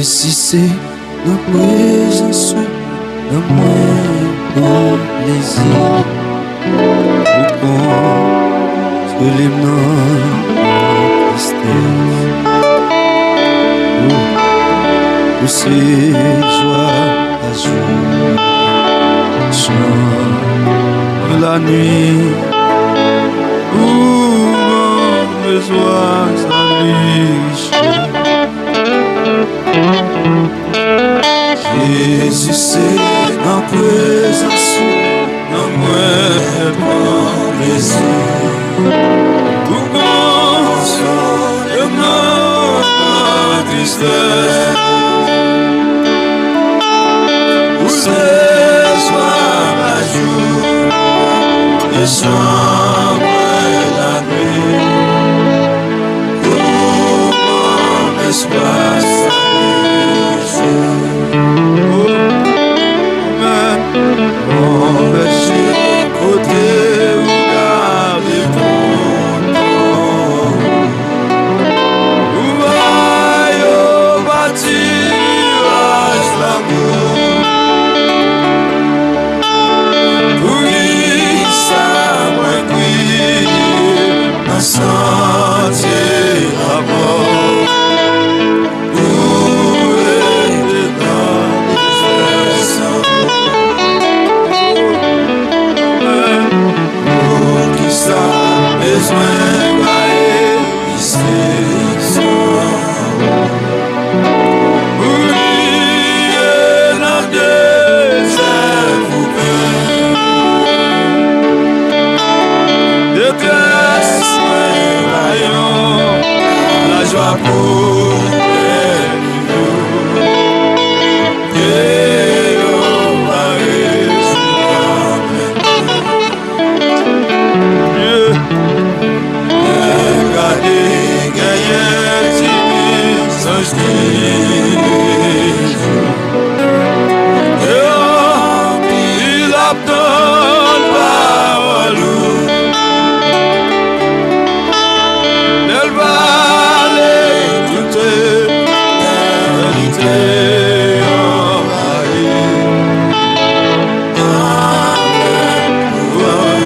Jésus, dans présence, dans mon plaisir, pour les noms tristesse, pour ces joies à jour, chant la nuit, pour mon besoin à lui. Jésus, c'est ma présence, dans mon plaisir. Pour consoler ma tristesse, pour ce soir à jour, et chant